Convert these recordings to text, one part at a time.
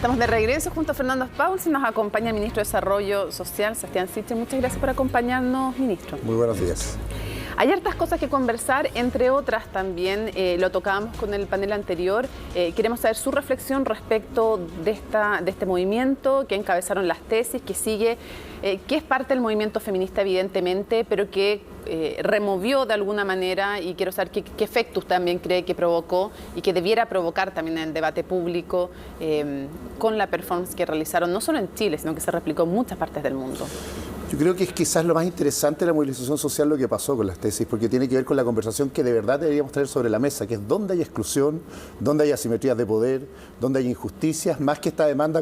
Estamos de regreso junto a Fernando Spaul, nos acompaña el ministro de Desarrollo Social, Sebastián Sichel. Muchas gracias por acompañarnos, ministro. Muy buenos días. Hay hartas cosas que conversar, entre otras también, lo tocábamos con el panel anterior. Queremos saber su reflexión respecto de este movimiento que encabezaron las tesis, que sigue, que es parte del movimiento feminista evidentemente, pero que removió de alguna manera, y quiero saber qué efectos también cree que provocó y que debiera provocar también en el debate público con la performance que realizaron, no solo en Chile, sino que se replicó en muchas partes del mundo. Yo creo que es quizás lo más interesante de la movilización social lo que pasó con las tesis, porque tiene que ver con la conversación que de verdad deberíamos tener sobre la mesa, que es dónde hay exclusión, dónde hay asimetrías de poder, dónde hay injusticias, más que esta demanda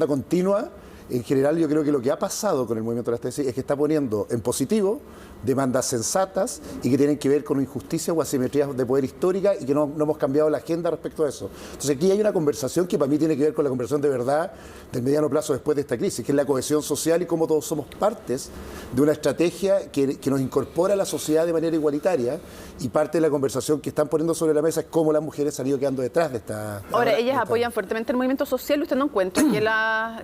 continua. En general, yo creo que lo que ha pasado con el movimiento de las tesis es que está poniendo en positivo demandas sensatas y que tienen que ver con injusticias o asimetrías de poder histórica y que no hemos cambiado la agenda respecto a eso. Entonces aquí hay una conversación que para mí tiene que ver con la conversación de verdad del mediano plazo después de esta crisis, que es la cohesión social y cómo todos somos partes de una estrategia que nos incorpora a la sociedad de manera igualitaria, y parte de la conversación que están poniendo sobre la mesa es cómo las mujeres han ido quedando detrás de esta... Ahora, ellas apoyan fuertemente el movimiento social. ¿Usted no encuentra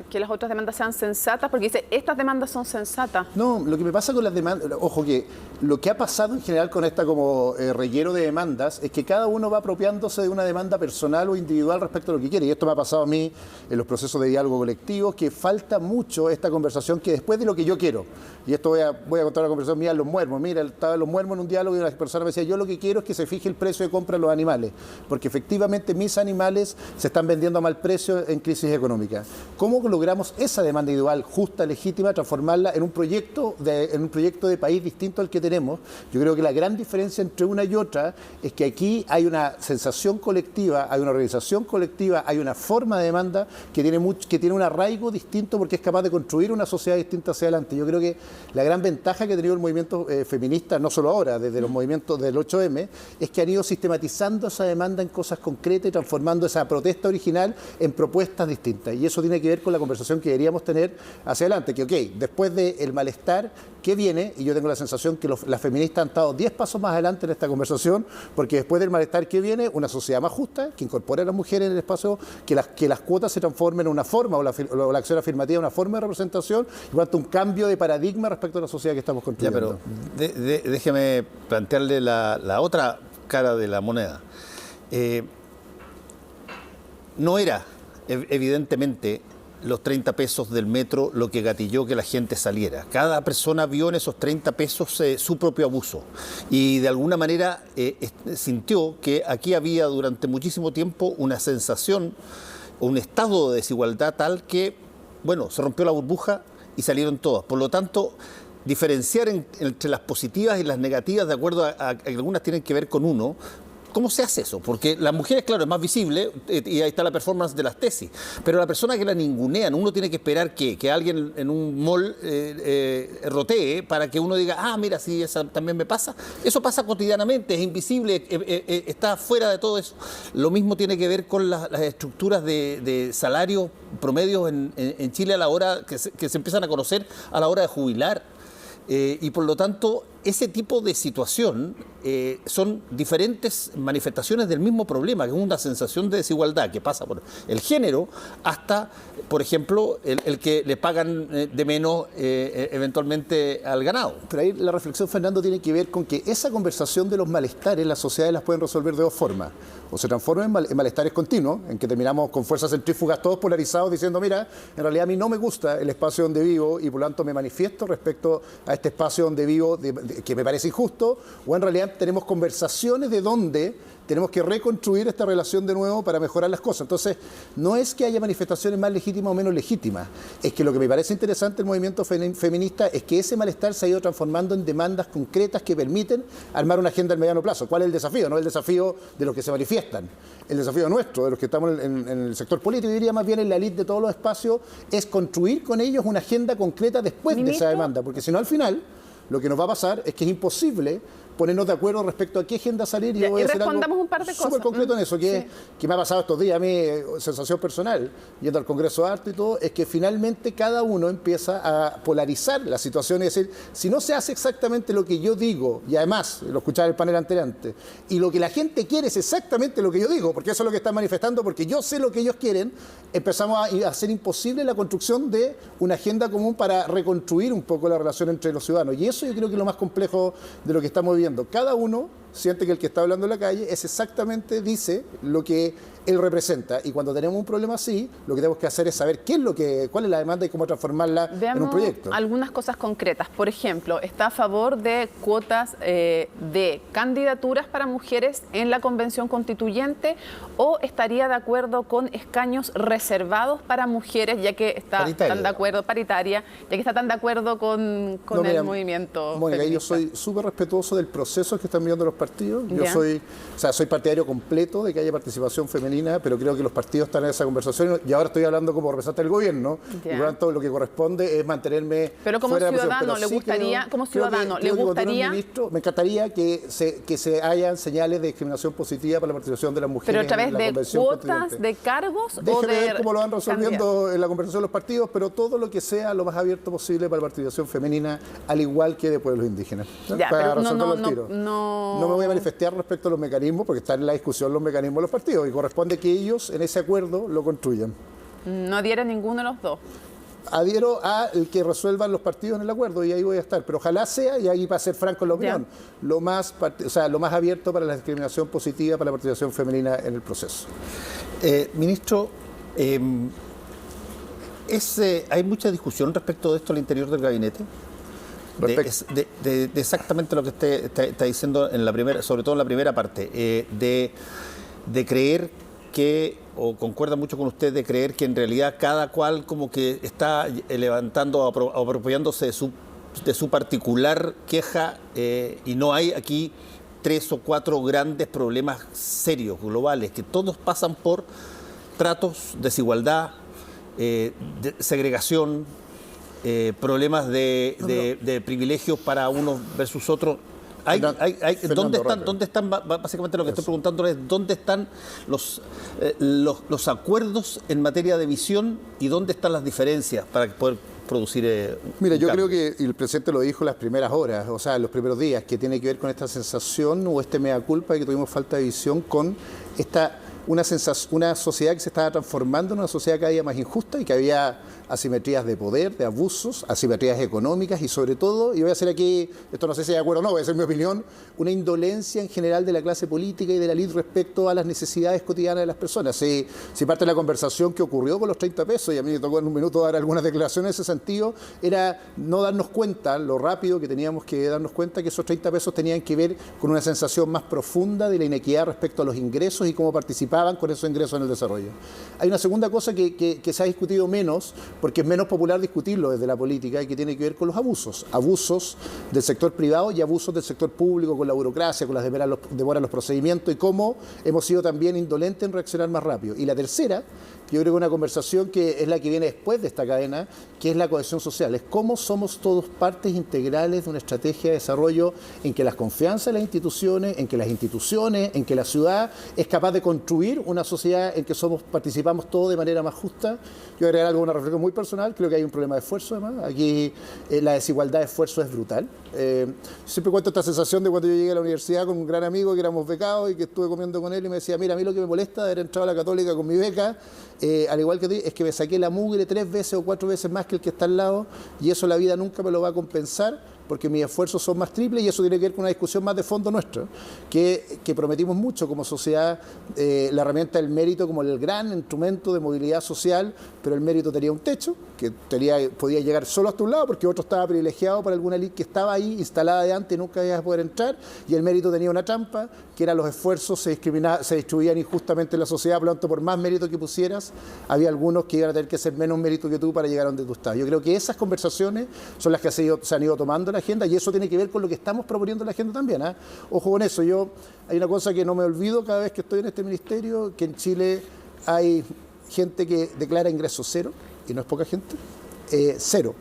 que las otras demandas sean sensatas? Porque dice, estas demandas son sensatas. No, lo que me pasa con las demandas, ojo que lo que ha pasado en general con esta como reguero de demandas es que cada uno va apropiándose de una demanda personal o individual respecto a lo que quiere. Y esto me ha pasado a mí en los procesos de diálogo colectivo, que falta mucho esta conversación que después de lo que yo quiero. Y esto voy a contar una conversación mía en Los Muermos. Mira, estaba en Los Muermos en un diálogo y una persona me decía, yo lo que quiero es que se fije el precio de compra de los animales, porque efectivamente mis animales se están vendiendo a mal precio en crisis económica. ¿Cómo logramos esa demanda individual justa, legítima, transformarla en un proyecto de país distinto al que tenemos? Yo creo que la gran diferencia entre una y otra es que aquí hay una sensación colectiva, hay una organización colectiva, hay una forma de demanda que tiene un arraigo distinto porque es capaz de construir una sociedad distinta hacia adelante. Yo creo que la gran ventaja que ha tenido el movimiento feminista, no solo ahora, desde los movimientos del 8M, es que han ido sistematizando esa demanda en cosas concretas y transformando esa protesta original en propuestas distintas. Y eso tiene que ver con la conversación que deberíamos tener hacia adelante, que después del malestar, ¿qué viene? Y yo tengo la sensación que las feministas han estado 10 pasos más adelante en esta conversación, porque después del malestar, ¿qué viene? Una sociedad más justa, que incorpore a las mujeres en el espacio, que las cuotas se transformen en una forma, o la acción afirmativa en una forma de representación, y por tanto un cambio de paradigma respecto a la sociedad que estamos construyendo. Ya, pero déjeme plantearle la otra cara de la moneda. No era, evidentemente, los 30 pesos del metro lo que gatilló que la gente saliera. Cada persona vio en esos 30 pesos su propio abuso y de alguna manera sintió que aquí había durante muchísimo tiempo una sensación, un estado de desigualdad tal que, bueno, se rompió la burbuja y salieron todas. Por lo tanto, diferenciar entre las positivas y las negativas, de acuerdo a que algunas tienen que ver con uno. ¿Cómo se hace eso? Porque las mujeres, claro, es más visible y ahí está la performance de las tesis. Pero la persona que la ningunean, uno tiene que esperar que alguien en un mall rotee para que uno diga, ah, mira, sí, esa también me pasa. Eso pasa cotidianamente, es invisible, está fuera de todo eso. Lo mismo tiene que ver con las estructuras de salarios promedios en Chile a la hora que se empiezan a conocer a la hora de jubilar. Y por lo tanto, ese tipo de situación son diferentes manifestaciones del mismo problema, que es una sensación de desigualdad que pasa por el género hasta, por ejemplo, el que le pagan de menos eventualmente al ganado. Pero ahí la reflexión, Fernando, tiene que ver con que esa conversación de los malestares, las sociedades las pueden resolver de dos formas. O se transforman en malestares continuos, en que terminamos con fuerzas centrífugas todos polarizados diciendo, mira, en realidad a mí no me gusta el espacio donde vivo y por lo tanto me manifiesto respecto a este espacio donde vivo que me parece injusto, o en realidad tenemos conversaciones de dónde tenemos que reconstruir esta relación de nuevo para mejorar las cosas. Entonces, no es que haya manifestaciones más legítimas o menos legítimas, es que lo que me parece interesante del movimiento feminista es que ese malestar se ha ido transformando en demandas concretas que permiten armar una agenda al mediano plazo. ¿Cuál es el desafío? No es el desafío de los que se manifiestan. El desafío nuestro, de los que estamos en el sector político, diría más bien en la elite de todos los espacios, es construir con ellos una agenda concreta después de esa demanda, porque si no, al final, lo que nos va a pasar es que es imposible ponernos de acuerdo respecto a qué agenda salir. Y yo voy a hacer respondamos algo un par de cosas. súper concreto en eso, que me ha pasado estos días, a mí, sensación personal, yendo al Congreso de Arte y todo, es que finalmente cada uno empieza a polarizar la situación y decir, si no se hace exactamente lo que yo digo, y además, lo escuchaba en el panel anterior, y lo que la gente quiere es exactamente lo que yo digo, porque eso es lo que están manifestando, porque yo sé lo que ellos quieren, empezamos a hacer imposible la construcción de una agenda común para reconstruir un poco la relación entre los ciudadanos. Y eso yo creo que es lo más complejo de lo que estamos viviendo. Cada uno siente que el que está hablando en la calle es exactamente, dice lo que él representa. Y cuando tenemos un problema así, lo que tenemos que hacer es saber cuál es la demanda y cómo transformarla en un proyecto. Algunas cosas concretas. Por ejemplo, ¿está a favor de cuotas de candidaturas para mujeres en la Convención Constituyente o estaría de acuerdo con escaños reservados para mujeres, ya que está tan de acuerdo, paritaria, ya que está tan de acuerdo con el movimiento Mónica, feminista? yo soy súper respetuoso del proceso que están viviendo los partidos. Yo soy partidario completo de que haya participación femenina, pero creo que los partidos están en esa conversación y ahora estoy hablando como representante del gobierno. Y por lo tanto lo que corresponde es mantenerme pero como fuera ciudadano, de la ¿le gustaría? Me encantaría que se hayan señales de discriminación positiva para la participación de las mujeres. Pero a través en la de cuotas, de cargos o de ver cómo lo van resolviendo en la conversación de los partidos, pero todo lo que sea lo más abierto posible para la participación femenina, al igual que de pueblos indígenas. Para resolverlo al tiro. No me voy a manifestar respecto a los mecanismos, porque están en la discusión los mecanismos de los partidos y corresponde que ellos en ese acuerdo lo construyan. No adhiere ninguno de los dos. Adhiero al que resuelvan los partidos en el acuerdo y ahí voy a estar, pero ojalá sea, y ahí para ser franco en la opinión, lo más abierto para la discriminación positiva, para la participación femenina en el proceso. Ministro, ¿hay mucha discusión respecto de esto al interior del gabinete? De exactamente lo que usted está diciendo en la primera, sobre todo en la primera parte, de creer que, o concuerda mucho con usted, de creer que en realidad cada cual como que está levantando o apropiándose de su particular queja y no hay aquí 3 o 4 grandes problemas serios, globales, que todos pasan por tratos, desigualdad, segregación, problemas de privilegios para unos versus otros. ¿Dónde están, básicamente lo que estoy preguntando es, dónde están los acuerdos en materia de visión y dónde están las diferencias para poder producir Mira, yo creo que el presidente lo dijo en las primeras horas, o sea, en los primeros días, que tiene que ver con esta sensación o este mea culpa de que tuvimos falta de visión con una sociedad que se estaba transformando en una sociedad cada día más injusta y que había asimetrías de poder, de abusos, asimetrías económicas y sobre todo, y voy a hacer aquí, esto no sé si de acuerdo o no, voy a hacer mi opinión, una indolencia en general de la clase política y de la élite respecto a las necesidades cotidianas de las personas. Si parte de la conversación que ocurrió con los 30 pesos, y a mí me tocó en un minuto dar algunas declaraciones en ese sentido, era no darnos cuenta, lo rápido que teníamos que darnos cuenta que esos 30 pesos tenían que ver con una sensación más profunda de la inequidad respecto a los ingresos y cómo participaban con esos ingresos en el desarrollo. Hay una segunda cosa que se ha discutido menos, porque es menos popular discutirlo desde la política y que tiene que ver con los abusos. Abusos del sector privado y abusos del sector público, con la burocracia, con las demoras en los procedimientos y cómo hemos sido también indolentes en reaccionar más rápido. Y la tercera, que yo creo que es una conversación que es la que viene después de esta cadena, que es la cohesión social. Es cómo somos todos partes integrales de una estrategia de desarrollo en que la confianza en las instituciones, en que la ciudad es capaz de construir una sociedad en que participamos todos de manera más justa. Yo agregar algo, una reflexión muy personal, creo que hay un problema de esfuerzo además. Aquí la desigualdad de esfuerzo es brutal. Siempre cuento esta sensación de cuando yo llegué a la universidad con un gran amigo que éramos becados y que estuve comiendo con él y me decía, mira, a mí lo que me molesta de haber entrado a la Católica con mi beca, al igual que tú, es que me saqué la mugre 3 veces o 4 veces más que el que está al lado y eso la vida nunca me lo va a compensar porque mis esfuerzos son más triples y eso tiene que ver con una discusión más de fondo nuestra, que prometimos mucho como sociedad, la herramienta del mérito como el gran instrumento de movilidad social, pero el mérito tenía un techo, que podía llegar solo hasta un lado porque otro estaba privilegiado para alguna elite que estaba ahí instalada de antes y nunca iba a poder entrar, y el mérito tenía una trampa, que eran los esfuerzos se distribuían injustamente en la sociedad, por lo tanto, por más mérito que pusieras, había algunos que iban a tener que hacer menos mérito que tú para llegar a donde tú estás. Yo creo que esas conversaciones son las que se han ido tomando en la agenda y eso tiene que ver con lo que estamos proponiendo en la agenda también. Ojo con eso, hay una cosa que no me olvido cada vez que estoy en este ministerio, que en Chile hay gente que declara ingreso cero, y no es poca gente, cero.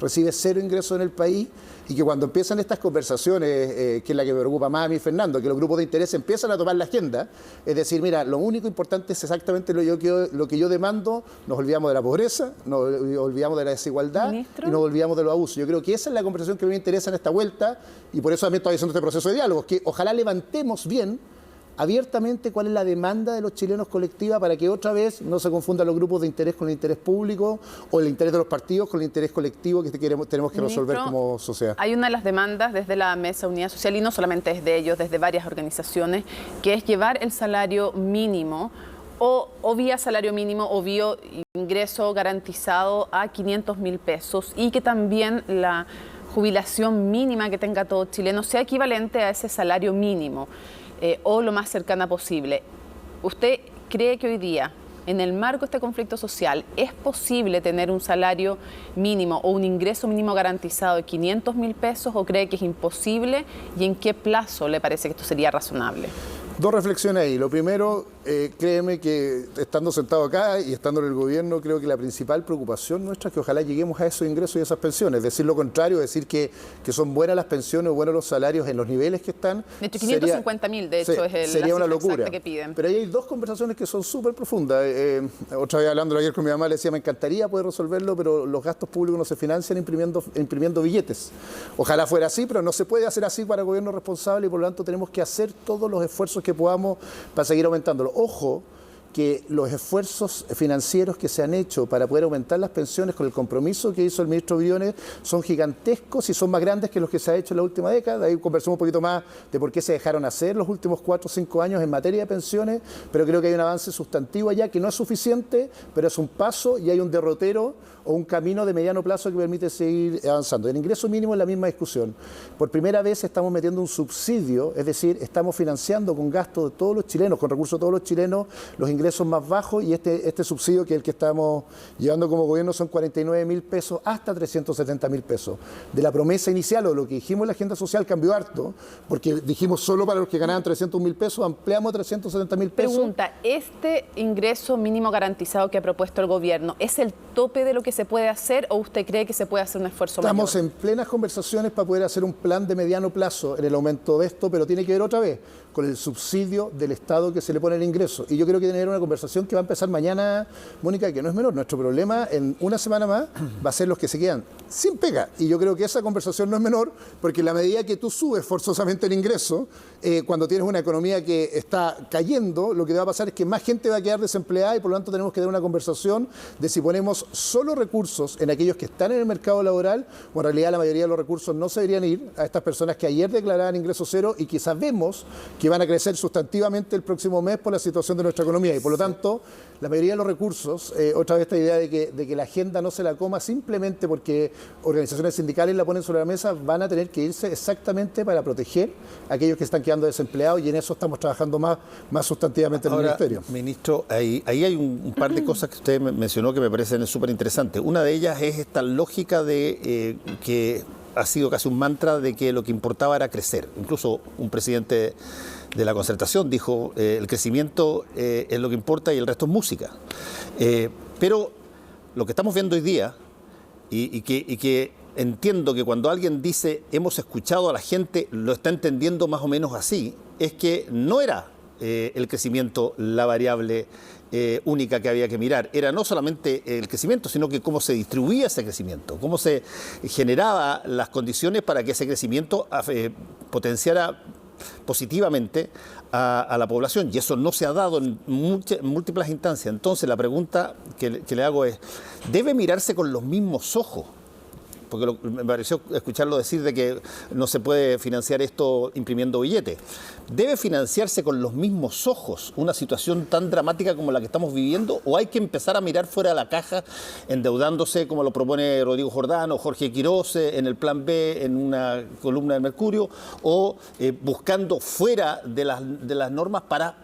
recibe cero ingresos en el país y que cuando empiezan estas conversaciones, que es la que me preocupa más a mí, Fernando, que los grupos de interés empiezan a tomar la agenda, es decir, mira, lo único importante es exactamente lo que yo demando, nos olvidamos de la pobreza, nos olvidamos de la desigualdad y nos olvidamos de los abusos. Yo creo que esa es la conversación que me interesa en esta vuelta y por eso también estoy haciendo este proceso de diálogo, que ojalá levantemos bien abiertamente cuál es la demanda de los chilenos colectiva para que otra vez no se confundan los grupos de interés con el interés público o el interés de los partidos con el interés colectivo que tenemos que resolver como sociedad. Hay una de las demandas desde la Mesa Unidad Social, y no solamente es de ellos, desde varias organizaciones, que es llevar el salario mínimo o vía salario mínimo o vía ingreso garantizado a 500.000 pesos y que también la jubilación mínima que tenga todo chileno sea equivalente a ese salario mínimo. O lo más cercana posible. ¿Usted cree que hoy día, en el marco de este conflicto social, es posible tener un salario mínimo o un ingreso mínimo garantizado de 500.000 pesos o cree que es imposible y en qué plazo le parece que esto sería razonable? Dos reflexiones ahí. Lo primero, créeme que estando sentado acá y estando en el gobierno, creo que la principal preocupación nuestra es que ojalá lleguemos a esos ingresos y a esas pensiones. Decir lo contrario, decir que son buenas las pensiones o buenos los salarios en los niveles que están. De hecho, 550.000, de hecho, sería una locura que piden. Pero ahí hay dos conversaciones que son súper profundas. Otra vez hablando ayer con mi mamá, le decía, me encantaría poder resolverlo, pero los gastos públicos no se financian imprimiendo billetes. Ojalá fuera así, pero no se puede hacer así para el gobierno responsable y por lo tanto tenemos que hacer todos los esfuerzos que podamos para seguir aumentándolo. Ojo, que los esfuerzos financieros que se han hecho para poder aumentar las pensiones con el compromiso que hizo el ministro Briones son gigantescos y son más grandes que los que se ha hecho en la última década. Ahí conversamos un poquito más de por qué se dejaron hacer los últimos 4 o 5 años en materia de pensiones, pero creo que hay un avance sustantivo allá que no es suficiente, pero es un paso y hay un derrotero o un camino de mediano plazo que permite seguir avanzando. El ingreso mínimo es la misma discusión. Por primera vez estamos metiendo un subsidio, es decir, estamos financiando con gastos de todos los chilenos, con recursos de todos los chilenos, los ingresos más bajos y este subsidio que es el que estamos llevando como gobierno son 49.000 pesos hasta 370.000 pesos. De la promesa inicial o lo que dijimos en la agenda social cambió harto, porque dijimos solo para los que ganaban 300.000 pesos, ampliamos a 370.000 pesos. Pregunta, ¿este ingreso mínimo garantizado que ha propuesto el gobierno es el tope de lo que se puede hacer o usted cree que se puede hacer un esfuerzo mayor? Estamos en plenas conversaciones para poder hacer un plan de mediano plazo en el aumento de esto, pero tiene que ver otra vez con el subsidio del Estado que se le pone el ingreso. Y yo creo que tener una conversación que va a empezar mañana, Mónica, que no es menor. Nuestro problema en una semana más va a ser los que se quedan sin pega. Y yo creo que esa conversación no es menor porque en la medida que tú subes forzosamente el ingreso, cuando tienes una economía que está cayendo, lo que va a pasar es que más gente va a quedar desempleada y por lo tanto tenemos que tener una conversación de si ponemos solo recursos en aquellos que están en el mercado laboral o en realidad la mayoría de los recursos no se deberían ir a estas personas que ayer declaraban ingreso cero y que sabemos que van a crecer sustantivamente el próximo mes por la situación de nuestra economía y por lo tanto la mayoría de los recursos, otra vez esta idea de que la agenda no se la coma simplemente porque organizaciones sindicales la ponen sobre la mesa, van a tener que irse exactamente para proteger a aquellos que están quedando desempleados y en eso estamos trabajando más sustantivamente en el Ministerio. Ministro, ahí hay un par de cosas que usted mencionó que me parecen súper interesantes. Una de ellas es esta lógica de que ha sido casi un mantra de que lo que importaba era crecer. Incluso un presidente de la Concertación dijo el crecimiento es lo que importa y el resto es música. Pero lo que estamos viendo hoy día y que entiendo que cuando alguien dice hemos escuchado a la gente, lo está entendiendo más o menos así, es que no era el crecimiento la variable única que había que mirar. Era no solamente el crecimiento, sino que cómo se distribuía ese crecimiento, cómo se generaba las condiciones para que ese crecimiento potenciara positivamente a la población y eso no se ha dado en múltiples instancias. Entonces la pregunta que le hago es, ¿debe mirarse con los mismos ojos? Porque me pareció escucharlo decir de que no se puede financiar esto imprimiendo billetes. ¿Debe financiarse con los mismos ojos una situación tan dramática como la que estamos viviendo o hay que empezar a mirar fuera de la caja endeudándose como lo propone Rodrigo Jordán o Jorge Quiroz en el Plan B en una columna del Mercurio o buscando fuera de las normas para,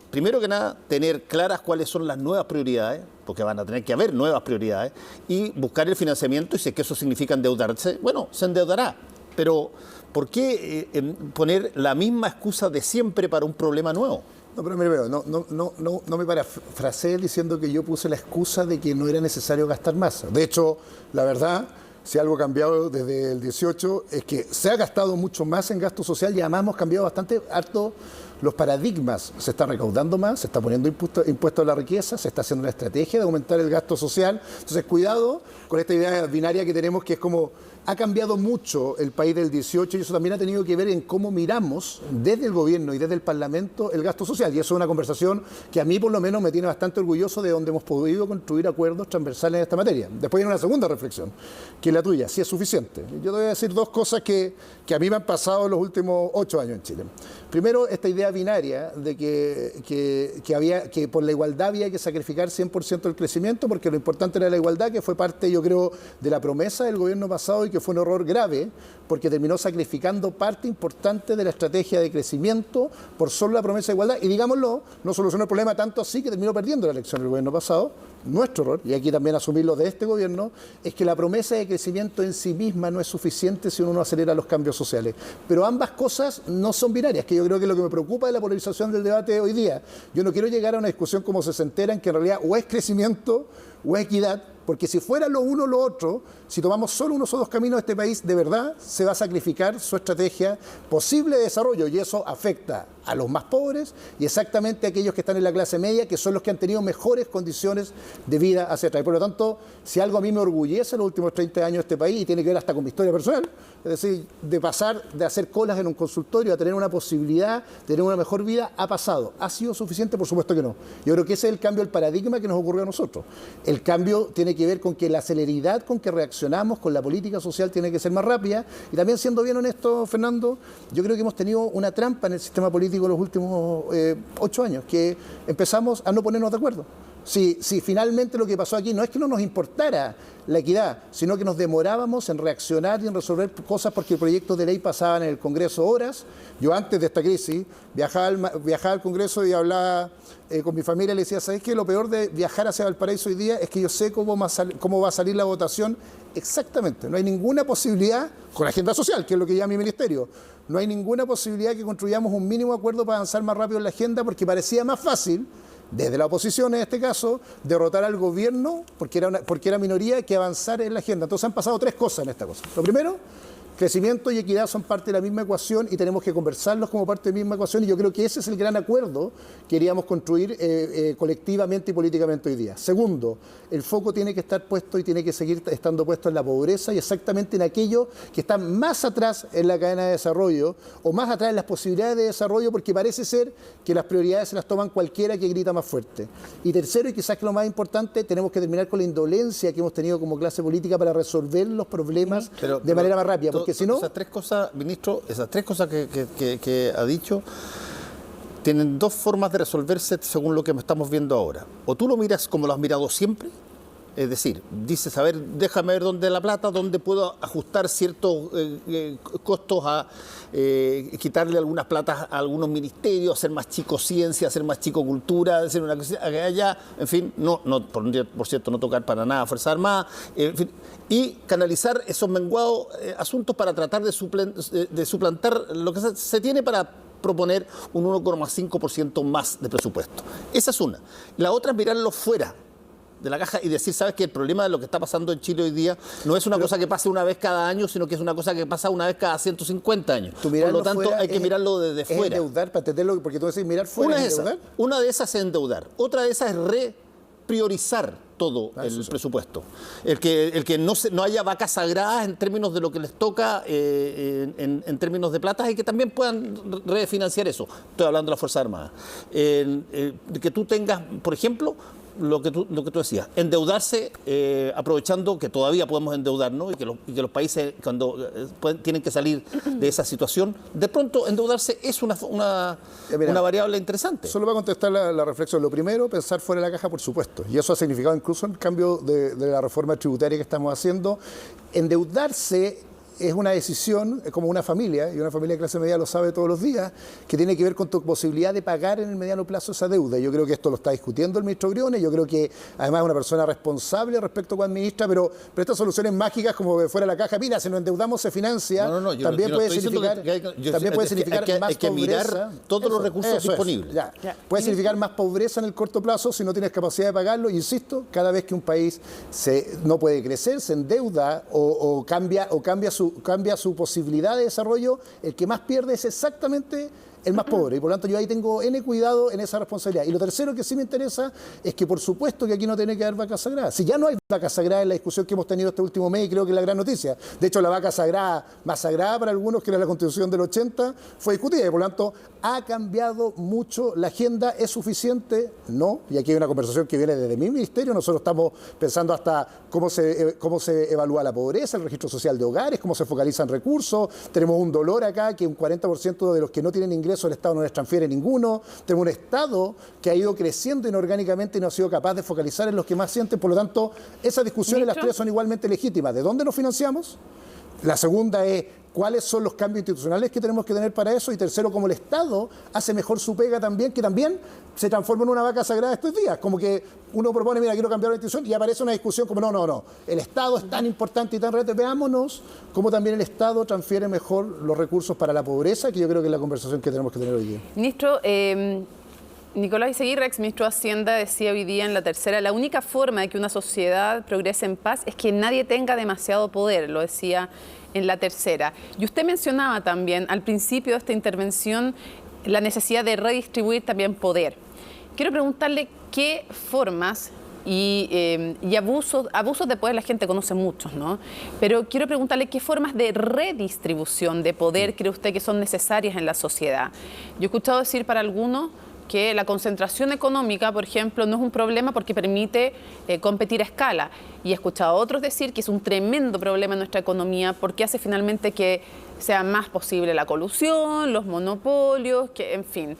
primero que nada, tener claras cuáles son las nuevas prioridades, porque van a tener que haber nuevas prioridades, y buscar el financiamiento, y si es que eso significa endeudarse, bueno, se endeudará. Pero, ¿por qué poner la misma excusa de siempre para un problema nuevo? No, pero mire, no me parafraseé diciendo que yo puse la excusa de que no era necesario gastar más. De hecho, la verdad, si algo ha cambiado desde el 18 es que se ha gastado mucho más en gasto social y además hemos cambiado bastante harto los paradigmas. Se está recaudando más, se está poniendo impuestos a la riqueza, se está haciendo una estrategia de aumentar el gasto social. Entonces, cuidado con esta idea binaria que tenemos, que es como ha cambiado mucho el país del 18 y eso también ha tenido que ver en cómo miramos desde el gobierno y desde el Parlamento el gasto social. Y eso es una conversación que a mí por lo menos me tiene bastante orgulloso de donde hemos podido construir acuerdos transversales en esta materia. Después viene una segunda reflexión, que es la tuya, si es suficiente. Yo te voy a decir dos cosas que a mí me han pasado en los últimos 8 años en Chile. Primero, esta idea binaria de que por la igualdad había que sacrificar 100% el crecimiento, porque lo importante era la igualdad, que fue parte, yo creo, de la promesa del gobierno pasado y que fue un error grave, porque terminó sacrificando parte importante de la estrategia de crecimiento por solo la promesa de igualdad. Y digámoslo, no solucionó el problema tanto así que terminó perdiendo la elección el gobierno pasado. Nuestro error, y aquí también asumirlo de este gobierno, es que la promesa de crecimiento en sí misma no es suficiente si uno no acelera los cambios sociales. Pero ambas cosas no son binarias, que yo creo que es lo que me preocupa de la polarización del debate hoy día. Yo no quiero llegar a una discusión como sesentera en que en realidad o es crecimiento o es equidad, porque si fuera lo uno o lo otro, si tomamos solo unos o dos caminos, este país de verdad se va a sacrificar su estrategia posible de desarrollo y eso afecta a los más pobres y exactamente a aquellos que están en la clase media, que son los que han tenido mejores condiciones de vida hacia atrás. Por lo tanto, si algo a mí me orgullece en los últimos 30 años de este país, y tiene que ver hasta con mi historia personal, es decir, de pasar de hacer colas en un consultorio a tener una posibilidad de tener una mejor vida, ha pasado. ¿Ha sido suficiente? Por supuesto que no. Yo creo que ese es el cambio del paradigma que nos ocurrió a nosotros. El cambio tiene que ver con que la celeridad con que reaccionamos con la política social tiene que ser más rápida. Y también, siendo bien honesto, Fernando, yo creo que hemos tenido una trampa en el sistema político en los últimos 8 años, que empezamos a no ponernos de acuerdo. Si finalmente lo que pasó aquí no es que no nos importara la equidad, sino que nos demorábamos en reaccionar y en resolver cosas porque el proyecto de ley pasaba en el Congreso horas. Yo antes de esta crisis viajaba al Congreso y hablaba con mi familia y le decía, ¿sabes qué? Lo peor de viajar hacia Valparaíso hoy día es que yo sé cómo va a salir la votación exactamente. No hay ninguna posibilidad, con la agenda social, que es lo que llama mi ministerio, no hay ninguna posibilidad que construyamos un mínimo acuerdo para avanzar más rápido en la agenda, porque parecía más fácil, desde la oposición en este caso, derrotar al gobierno, porque era minoría, que avanzar en la agenda. Entonces han pasado 3 cosas en esta cosa. Lo primero, crecimiento y equidad son parte de la misma ecuación y tenemos que conversarlos como parte de la misma ecuación, y yo creo que ese es el gran acuerdo que queríamos construir colectivamente y políticamente hoy día. Segundo, el foco tiene que estar puesto y tiene que seguir estando puesto en la pobreza y exactamente en aquello que está más atrás en la cadena de desarrollo o más atrás en las posibilidades de desarrollo, porque parece ser que las prioridades se las toman cualquiera que grita más fuerte. Y tercero, y quizás que lo más importante, tenemos que terminar con la indolencia que hemos tenido como clase política para resolver los problemas de manera más rápida. Porque si no, esas 3 cosas, ministro, esas 3 cosas que ha dicho tienen 2 formas de resolverse según lo que estamos viendo ahora. O tú lo miras como lo has mirado siempre, es decir, dices, a ver, déjame ver dónde la plata, dónde puedo ajustar ciertos costos a quitarle algunas platas a algunos ministerios, hacer más chico ciencia, hacer más chico cultura, hacer una cosa allá, en fin, por cierto, no tocar para nada Fuerzas Armadas, en fin, y canalizar esos menguados asuntos para tratar de suplantar lo que se tiene para proponer un 1,5% más de presupuesto. Esa es una. La otra es mirarlo fuera de la caja y decir, ¿sabes qué? El problema de lo que está pasando en Chile hoy día no es una cosa que pase una vez cada año, sino que es una cosa que pasa una vez cada 150 años. Por lo tanto, hay que mirarlo desde fuera. Endeudar, para entenderlo, porque tú decís mirar fuera es endeudar. Una de esas es endeudar. Otra de esas es repriorizar todo el presupuesto. El que no haya vacas sagradas en términos de lo que les toca en términos de plata y que también puedan refinanciar eso. Estoy hablando de las Fuerzas Armadas. Que tú tengas, por ejemplo, lo que tú decías, endeudarse aprovechando que todavía podemos endeudarnos y que los países cuando tienen que salir de esa situación, de pronto endeudarse es una variable interesante. Solo para contestar la reflexión, lo primero, pensar fuera de la caja, por supuesto, y eso ha significado incluso el cambio de la reforma tributaria que estamos haciendo. Endeudarse es una decisión, es como una familia, y una familia de clase media lo sabe todos los días, que tiene que ver con tu posibilidad de pagar en el mediano plazo esa deuda. Yo creo que esto lo está discutiendo el ministro Briones, yo creo que además es una persona responsable respecto a cuando administra, pero estas soluciones mágicas como de fuera de la caja, mira, si nos endeudamos se financia, también puede significar más hay que mirar pobreza. todos los recursos disponibles. Puede significar más pobreza en el corto plazo si no tienes capacidad de pagarlo. Insisto, cada vez que un país no puede crecer, se endeuda o cambia su posibilidad de desarrollo, el que más pierde es exactamente el más pobre, y por lo tanto yo ahí tengo N cuidado en esa responsabilidad. Y lo tercero que sí me interesa es que por supuesto que aquí no tiene que haber vaca sagrada. Si ya no hay vaca sagrada en la discusión que hemos tenido este último mes, y creo que es la gran noticia. De hecho, la vaca sagrada, más sagrada para algunos, que era la Constitución del 80, fue discutida, y por lo tanto ha cambiado mucho la agenda. ¿Es suficiente? No. Y aquí hay una conversación que viene desde mi ministerio. Nosotros estamos pensando hasta cómo se evalúa la pobreza, el registro social de hogares, cómo se focalizan recursos. Tenemos un dolor acá, que un 40% de los que no tienen ingresos el Estado no les transfiere ninguno. Tenemos un Estado que ha ido creciendo inorgánicamente y no ha sido capaz de focalizar en los que más sienten. Por lo tanto, esas discusiones, las tres, son igualmente legítimas. ¿De dónde nos financiamos? La segunda es cuáles son los cambios institucionales que tenemos que tener para eso. Y tercero, cómo el Estado hace mejor su pega también, que también se transforma en una vaca sagrada estos días. Como que uno propone, mira, quiero cambiar la institución, y aparece una discusión como, no. El Estado es tan importante y tan relevante. Veámonos cómo también el Estado transfiere mejor los recursos para la pobreza, que yo creo que es la conversación que tenemos que tener hoy día. Ministro, Nicolás Iseguirre, exministro de Hacienda, decía hoy día en La Tercera: la única forma de que una sociedad progrese en paz es que nadie tenga demasiado poder, lo decía en La Tercera. Y usted mencionaba también al principio de esta intervención la necesidad de redistribuir también poder. Quiero preguntarle qué formas y abusos de poder la gente conoce muchos, ¿no? Pero quiero preguntarle qué formas de redistribución de poder cree usted que son necesarias en la sociedad. Yo he escuchado decir para algunos que la concentración económica, por ejemplo, no es un problema porque permite competir a escala. Y he escuchado a otros decir que es un tremendo problema en nuestra economía porque hace finalmente que sea más posible la colusión, los monopolios, que, en fin.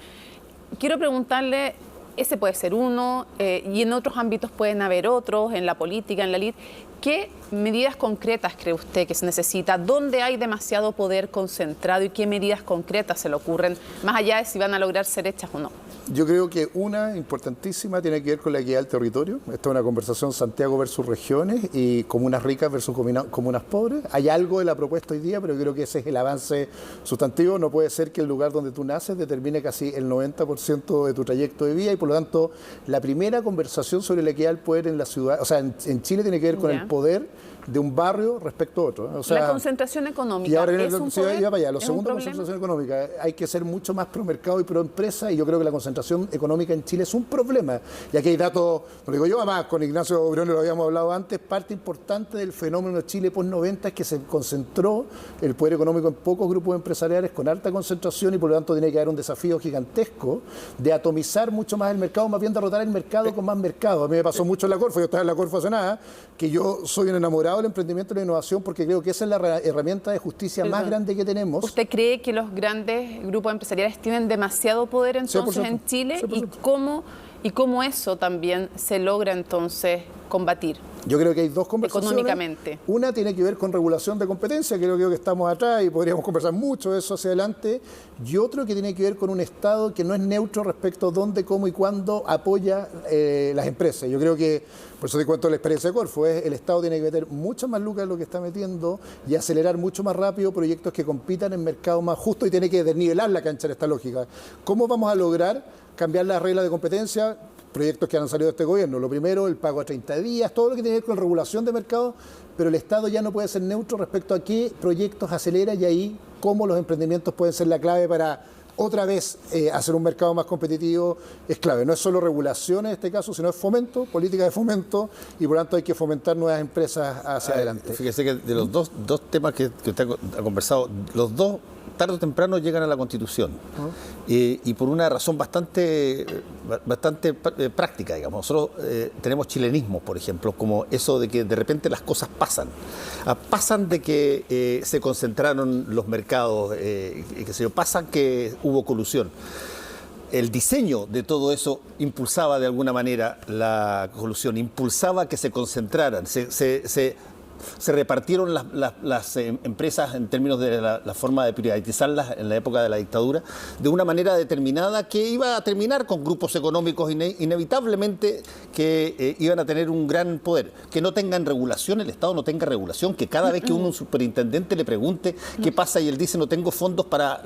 Quiero preguntarle, ese puede ser uno, y en otros ámbitos pueden haber otros, en la política, en la elite. ¿Qué medidas concretas cree usted que se necesita? ¿Dónde hay demasiado poder concentrado y qué medidas concretas se le ocurren, más allá de si van a lograr ser hechas o no? Yo creo que una importantísima tiene que ver con la equidad del territorio. Esta es una conversación Santiago versus regiones y comunas ricas versus comunas pobres. Hay algo de la propuesta hoy día, pero yo creo que ese es el avance sustantivo. No puede ser que el lugar donde tú naces determine casi el 90% de tu trayecto de vida, y por lo tanto la primera conversación sobre la equidad del poder en la ciudad, o sea, en Chile tiene que ver con el poder de un barrio respecto a otro. O sea, la concentración económica. Y ahora ¿es un poder? Iba para allá. Lo segundo, ¿un concentración económica. Hay que ser mucho más pro mercado y pro empresa, y yo creo que la concentración económica en Chile es un problema. Y aquí hay datos, lo digo yo, además con Ignacio Briones lo habíamos hablado antes, parte importante del fenómeno de Chile post-90 es que se concentró el poder económico en pocos grupos empresariales con alta concentración, y por lo tanto tiene que haber un desafío gigantesco de atomizar mucho más el mercado, más bien derrotar el mercado con más mercado. A mí me pasó mucho en la Corfo, yo estaba en la Corfo hace nada, que yo soy un enamorado del emprendimiento y la innovación porque creo que esa es la herramienta de justicia más grande que tenemos. ¿Usted cree que los grandes grupos empresariales tienen demasiado poder entonces en Chile? ¿Y cómo eso también se logra entonces combatir? Yo creo que hay dos conversaciones. Económicamente. Una tiene que ver con regulación de competencia, creo que estamos atrás y podríamos conversar mucho de eso hacia adelante. Y otro que tiene que ver con un Estado que no es neutro respecto a dónde, cómo y cuándo apoya las empresas. Yo creo que, por eso te cuento la experiencia de Corfo, el Estado tiene que meter muchas más lucas de lo que está metiendo y acelerar mucho más rápido proyectos que compitan en mercados más justos, y tiene que desnivelar la cancha en esta lógica. ¿Cómo vamos a lograr cambiar las reglas de competencia? Proyectos que han salido de este gobierno. Lo primero, el pago a 30 días, todo lo que tiene que ver con regulación de mercado, pero el Estado ya no puede ser neutro respecto a qué proyectos acelera, y ahí cómo los emprendimientos pueden ser la clave para otra vez hacer un mercado más competitivo. Es clave. No es solo regulación en este caso, sino es fomento, política de fomento, y por lo tanto hay que fomentar nuevas empresas hacia adelante. Fíjese que de los dos temas que usted ha conversado, los dos tarde o temprano llegan a la Constitución, y por una razón bastante práctica, digamos. Nosotros tenemos chilenismos, por ejemplo, como eso de que de repente las cosas pasan. Pasan de que se concentraron los mercados, pasan que hubo colusión. El diseño de todo eso impulsaba de alguna manera la colusión, impulsaba que se concentraran, se repartieron las empresas en términos de la forma de privatizarlas en la época de la dictadura de una manera determinada que iba a terminar con grupos económicos inevitablemente que iban a tener un gran poder. Que no tengan regulación, el Estado no tenga regulación, que cada vez que un superintendente le pregunte qué pasa y él dice no tengo fondos para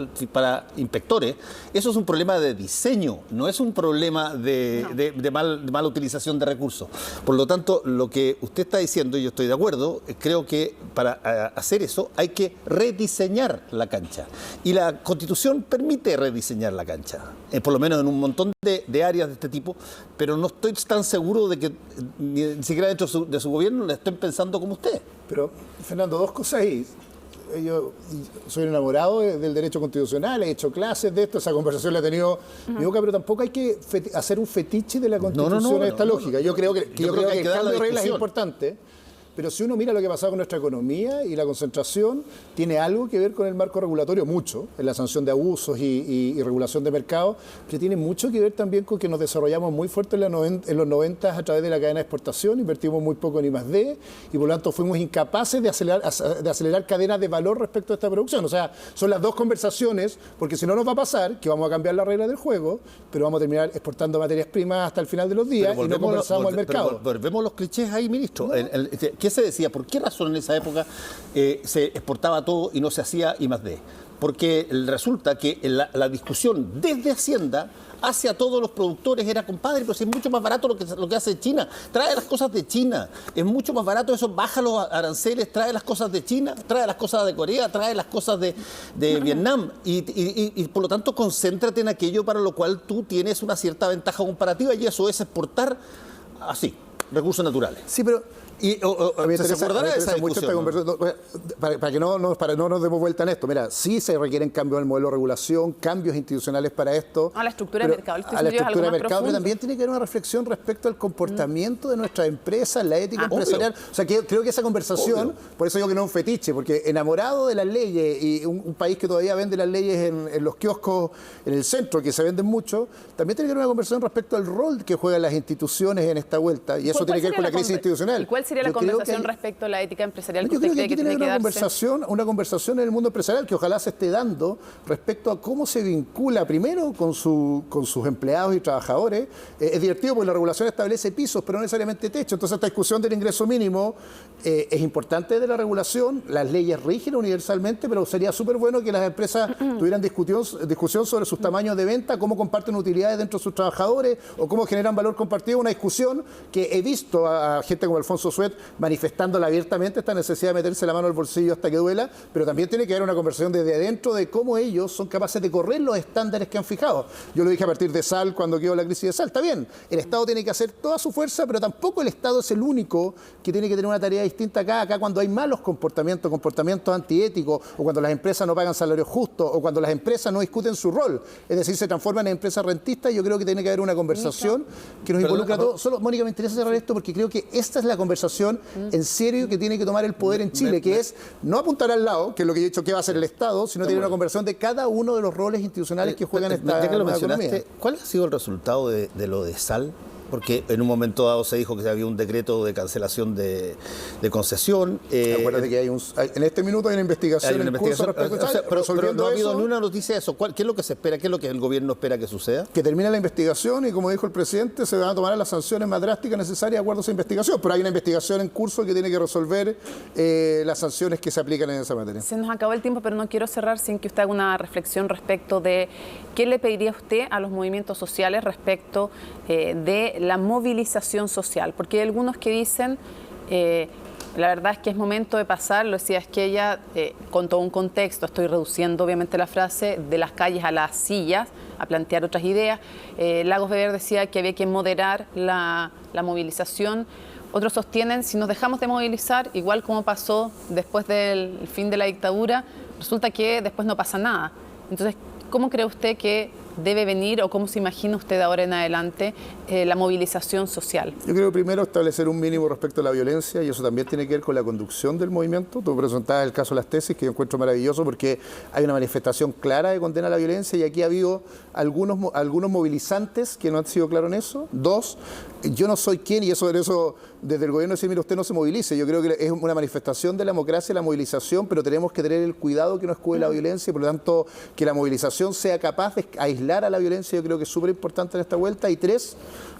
inspectores, eso es un problema de diseño, no es un problema de mala utilización de recursos. Por lo tanto, lo que usted está diciendo, y yo estoy de acuerdo, creo que para hacer eso hay que rediseñar la cancha. Y la Constitución permite rediseñar la cancha, por lo menos en un montón de áreas de este tipo, pero no estoy tan seguro de que ni siquiera dentro de su gobierno le estén pensando como usted. Pero, Fernando, dos cosas ahí. Yo soy enamorado del derecho constitucional, he hecho clases de esto, esa conversación la he tenido en mi boca, pero tampoco hay que hacer un fetiche de la Constitución en esta lógica. Yo creo que el cambio de reglas es importante, pero si uno mira lo que ha pasado con nuestra economía y la concentración, tiene algo que ver con el marco regulatorio, mucho, en la sanción de abusos y regulación de mercado, pero tiene mucho que ver también con que nos desarrollamos muy fuerte en los 90 a través de la cadena de exportación, invertimos muy poco en I+D y por lo tanto fuimos incapaces de acelerar cadenas de valor respecto a esta producción. O sea, son las dos conversaciones, porque si no nos va a pasar que vamos a cambiar las reglas del juego, pero vamos a terminar exportando materias primas hasta el final de los días y no conversamos al mercado. Pero volvemos los clichés ahí, ministro. No. ¿Qué se decía? ¿Por qué razón en esa época se exportaba todo y no se hacía I+D? Porque resulta que la discusión desde Hacienda hacia todos los productores era, compadre, pero si es mucho más barato lo que hace China, trae las cosas de China, es mucho más barato eso, baja los aranceles, trae las cosas de China, trae las cosas de Corea, trae las cosas de Vietnam y por lo tanto concéntrate en aquello para lo cual tú tienes una cierta ventaja comparativa y eso es exportar así, recursos naturales. Sí, pero ¿Se acordará de esa discusión? Para que no nos demos vuelta en esto. Mira, sí se requieren cambios en el modelo de regulación, cambios institucionales para esto. A la estructura de mercado. A la estructura de mercado, pero también tiene que haber una reflexión respecto al comportamiento de nuestras empresas, la ética empresarial. Obvio. O sea, creo que esa conversación, por eso digo que no es un fetiche, porque enamorado de las leyes y un país que todavía vende las leyes en los kioscos en el centro, que se venden mucho, también tiene que haber una conversación respecto al rol que juegan las instituciones en esta vuelta. Y eso tiene que ver con la crisis institucional. ¿Cuál sería la conversación respecto a la ética empresarial que usted cree que tiene que darse? Una conversación en el mundo empresarial que ojalá se esté dando respecto a cómo se vincula primero con sus empleados y trabajadores. Es divertido porque la regulación establece pisos, pero no necesariamente techo. Entonces esta discusión del ingreso mínimo es importante de la regulación. Las leyes rigen universalmente, pero sería súper bueno que las empresas tuvieran discusión sobre sus tamaños de venta, cómo comparten utilidades dentro de sus trabajadores o cómo generan valor compartido. Una discusión que he visto a gente como Alfonso Suet manifestándola abiertamente esta necesidad de meterse la mano al bolsillo hasta que duela, pero también tiene que haber una conversación desde adentro de cómo ellos son capaces de correr los estándares que han fijado. Yo lo dije a partir de Sal cuando quedó la crisis de Sal. Está bien, el Estado tiene que hacer toda su fuerza, pero tampoco el Estado es el único que tiene que tener una tarea distinta acá. Acá cuando hay malos comportamientos antiéticos, o cuando las empresas no pagan salarios justos, o cuando las empresas no discuten su rol, es decir, se transforman en empresas rentistas, yo creo que tiene que haber una conversación que nos involucra a todos. Solo, Mónica, me interesa cerrar esto porque creo que esta es la conversación en serio que tiene que tomar el poder en Chile, que es no apuntar al lado, que es lo que he dicho que va a hacer el Estado, sino tener una conversación de cada uno de los roles institucionales que juegan esta economía. ¿Cuál ha sido el resultado de lo de Sal? Porque en un momento dado se dijo que había un decreto de cancelación de concesión. Acuérdate que en este minuto hay una investigación en curso respecto a Sal, pero no ha habido ni una noticia de eso. ¿Qué es lo que se espera? ¿Qué es lo que el gobierno espera que suceda? Que termine la investigación y, como dijo el presidente, se van a tomar las sanciones más drásticas necesarias de acuerdo a esa investigación. Pero hay una investigación en curso que tiene que resolver las sanciones que se aplican en esa materia. Se nos acabó el tiempo, pero no quiero cerrar sin que usted haga una reflexión respecto de qué le pediría usted a los movimientos sociales respecto de la movilización social, porque hay algunos que dicen, la verdad es que es momento de pasar, lo decía Esquella, con todo un contexto, estoy reduciendo obviamente la frase, de las calles a las sillas, a plantear otras ideas. Lagos Weber decía que había que moderar la movilización. Otros sostienen, si nos dejamos de movilizar, igual como pasó después del fin de la dictadura, resulta que después no pasa nada. Entonces, ¿cómo cree usted que debe venir o cómo se imagina usted ahora en adelante la movilización social? Yo creo que primero establecer un mínimo respecto a la violencia, y eso también tiene que ver con la conducción del movimiento. Tú presentabas el caso de las tesis, que yo encuentro maravilloso porque hay una manifestación clara de condena a la violencia, y aquí ha habido algunos movilizantes que no han sido claros en eso. Dos, yo no soy quien, y eso desde el gobierno decir, mire, usted no se movilice. Yo creo que es una manifestación de la democracia, la movilización, pero tenemos que tener el cuidado que no escude la violencia, y por lo tanto que la movilización sea capaz de aislar a la violencia. Yo creo que es súper importante en esta vuelta. Y tres,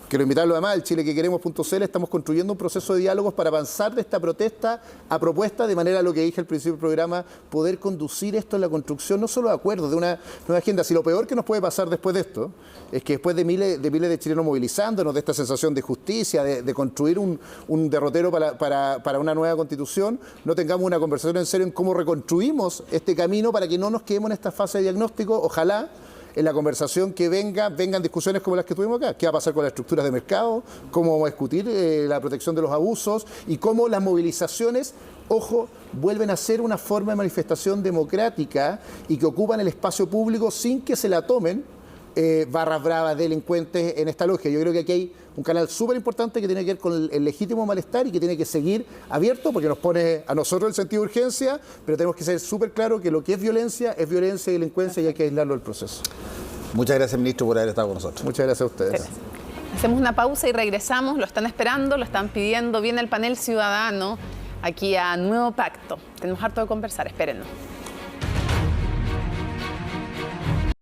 quiero invitarlo además al Chile que queremos.cl, estamos construyendo un proceso de diálogos para avanzar de esta protesta a propuesta, de manera, lo que dije al principio del programa, poder conducir esto en la construcción no solo de acuerdos, de una nueva agenda. Si lo peor que nos puede pasar después de esto es que después de miles de chilenos movilizándonos, de esta sensación de justicia, de construir un derrotero para una nueva constitución, no tengamos una conversación en serio en cómo reconstruimos este camino para que no nos quedemos en esta fase de diagnóstico. Ojalá en la conversación que vengan discusiones como las que tuvimos acá. ¿Qué va a pasar con las estructuras de mercado? ¿Cómo vamos a discutir la protección de los abusos? Y cómo las movilizaciones, ojo, vuelven a ser una forma de manifestación democrática y que ocupan el espacio público sin que se la tomen barras bravas, delincuentes en esta lógica. Yo creo que aquí hay un canal súper importante que tiene que ver con el legítimo malestar y que tiene que seguir abierto, porque nos pone a nosotros el sentido de urgencia, pero tenemos que ser súper claros que lo que es violencia y delincuencia, y hay que aislarlo del proceso. Muchas gracias, ministro, por haber estado con nosotros. Muchas gracias a ustedes. Gracias. Hacemos una pausa y regresamos. Lo están esperando, lo están pidiendo. Viene el panel ciudadano aquí a Nuevo Pacto. Tenemos harto de conversar, espérennos.